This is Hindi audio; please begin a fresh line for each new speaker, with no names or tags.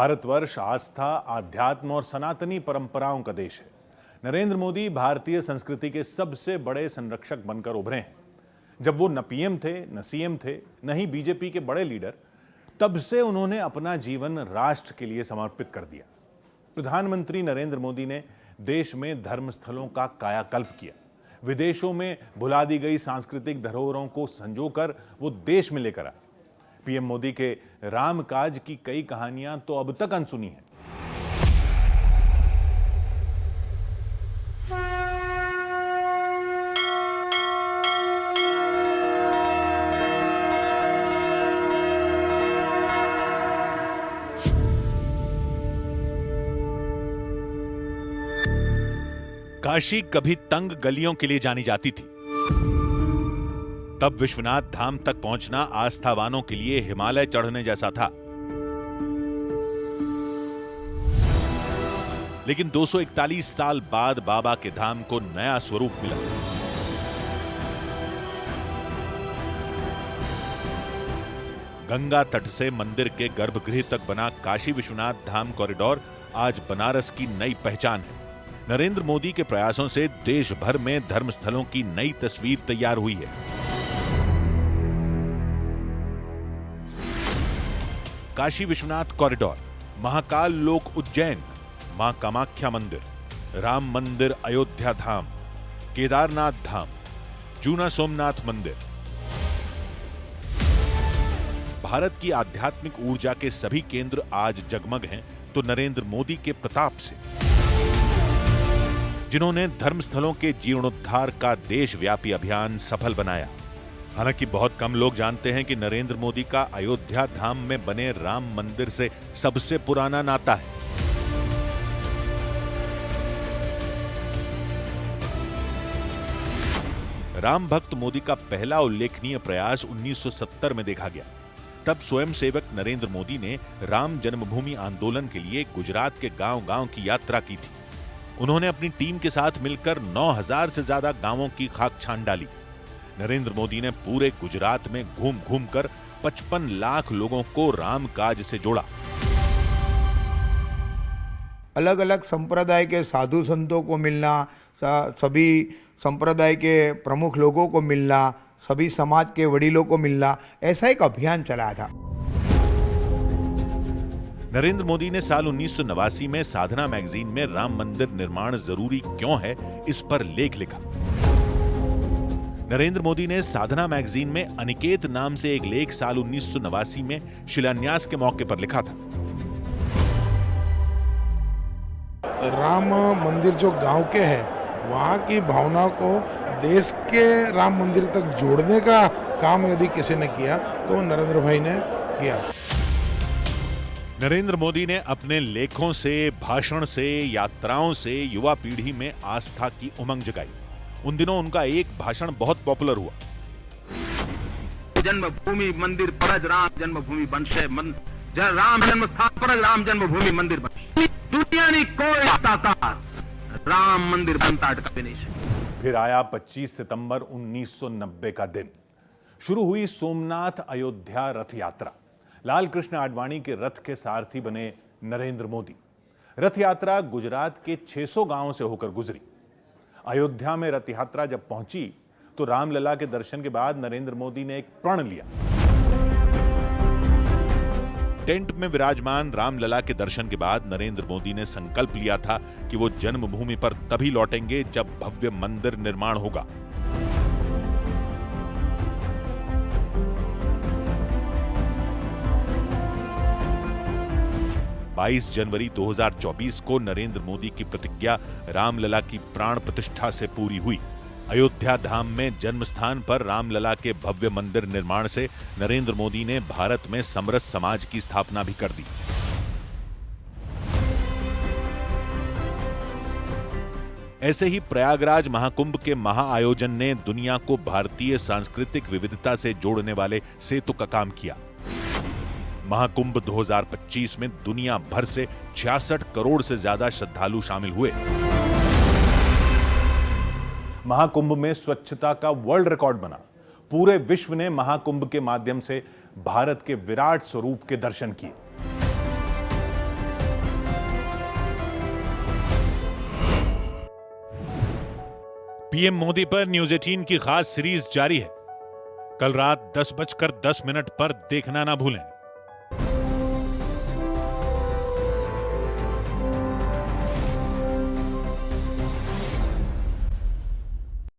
भारतवर्ष आस्था, आध्यात्म और सनातनी परंपराओं का देश है। नरेंद्र मोदी भारतीय संस्कृति के सबसे बड़े संरक्षक बनकर उभरे हैं। जब वो न पीएम थे, न सीएम थे, न ही बीजेपी के बड़े लीडर, तब से उन्होंने अपना जीवन राष्ट्र के लिए समर्पित कर दिया। प्रधानमंत्री नरेंद्र मोदी ने देश में धर्मस्थलों का कायाकल्प किया। विदेशों में भुला दी गई सांस्कृतिक धरोहरों को संजोकर वो देश में लेकर आए। पीएम मोदी के राम काज की कई कहानियां तो अब तक अनसुनी हैं। काशी कभी तंग गलियों के लिए जानी जाती थी, तब विश्वनाथ धाम तक पहुंचना आस्थावानों के लिए हिमालय चढ़ने जैसा था। लेकिन 241 साल बाद बाबा के धाम को नया स्वरूप मिला। गंगा तट से मंदिर के गर्भगृह तक बना काशी विश्वनाथ धाम कॉरिडोर आज बनारस की नई पहचान है। नरेंद्र मोदी के प्रयासों से देश भर में धर्मस्थलों की नई तस्वीर तैयार हुई है। काशी विश्वनाथ कॉरिडोर, महाकाल लोक उज्जैन, मां कामाख्या मंदिर, राम मंदिर अयोध्या धाम, केदारनाथ धाम, जूना सोमनाथ मंदिर। भारत की आध्यात्मिक ऊर्जा के सभी केंद्र आज जगमग हैं तो नरेंद्र मोदी के प्रताप से, जिन्होंने धर्मस्थलों के जीर्णोद्धार का देशव्यापी अभियान सफल बनाया। हालांकि बहुत कम लोग जानते हैं कि नरेंद्र मोदी का अयोध्या धाम में बने राम मंदिर से सबसे पुराना नाता है। राम भक्त मोदी का पहला उल्लेखनीय प्रयास 1970 में देखा गया। तब स्वयंसेवक नरेंद्र मोदी ने राम जन्मभूमि आंदोलन के लिए गुजरात के गांव-गांव की यात्रा की थी। उन्होंने अपनी टीम के साथ मिलकर 9000 से ज्यादा गांवों की खाक छान डाली। नरेंद्र मोदी ने पूरे गुजरात में घूम कर 55 लाख लोगों को राम काज से जोड़ा।
अलग अलग संप्रदाय के साधु संतों को मिलना, सभी संप्रदाय के प्रमुख लोगों को मिलना, सभी समाज के वडीलों को मिलना, ऐसा एक अभियान चलाया था।
नरेंद्र मोदी ने साल 1989 में साधना मैगजीन में राम मंदिर निर्माण जरूरी क्यों है, इस पर लेख लिखा। नरेंद्र मोदी ने साधना मैगजीन में अनिकेत नाम से एक लेख साल 1989 में शिलान्यास के मौके पर लिखा था।
राम मंदिर जो गांव के हैं, वहां की भावना को देश के राम मंदिर तक जोड़ने का काम यदि किसी ने किया तो नरेंद्र भाई ने किया।
नरेंद्र मोदी ने अपने लेखों से, भाषण से, यात्राओं से युवा पीढ़ी में आस्था की उमंग जगाई। उन दिनों उनका एक भाषण बहुत पॉपुलर हुआ।
जन्मभूमि मंदिर परज राम जन्मभूमि बनशे राम जन्म स्थान परज राम जन्मभूमि मंदिर बन दुनिया ने कोई ताकत राम मंदिर बनता अटका नहीं।
फिर आया 25 सितंबर 1990 का दिन। शुरू हुई सोमनाथ अयोध्या रथ यात्रा। लाल कृष्ण आडवाणी के रथ के सारथी बने नरेंद्र मोदी। रथ यात्रा गुजरात के 600 गांवों से होकर गुजरी। अयोध्या में रथ यात्रा जब पहुंची तो रामलला के दर्शन के बाद नरेंद्र मोदी ने एक प्रण लिया। टेंट में विराजमान रामलला के दर्शन के बाद नरेंद्र मोदी ने संकल्प लिया था कि वो जन्मभूमि पर तभी लौटेंगे जब भव्य मंदिर निर्माण होगा। 22 जनवरी 2024 को नरेंद्र मोदी की प्रतिज्ञा रामलला की प्राण प्रतिष्ठा से पूरी हुई। अयोध्या धाम में जन्मस्थान पर रामलला के भव्य मंदिर निर्माण से नरेंद्र मोदी ने भारत में समरस समाज की स्थापना भी कर दी। ऐसे ही प्रयागराज महाकुंभ के महाआयोजन ने दुनिया को भारतीय सांस्कृतिक विविधता से जोड़ने वाले सेतु का काम किया। महाकुंभ 2025 में दुनिया भर से 66 करोड़ से ज्यादा श्रद्धालु शामिल हुए। महाकुंभ में स्वच्छता का वर्ल्ड रिकॉर्ड बना। पूरे विश्व ने महाकुंभ के माध्यम से भारत के विराट स्वरूप के दर्शन किए। पीएम मोदी पर न्यूज 18 की खास सीरीज जारी है। कल रात 10:10 पर देखना ना भूलें।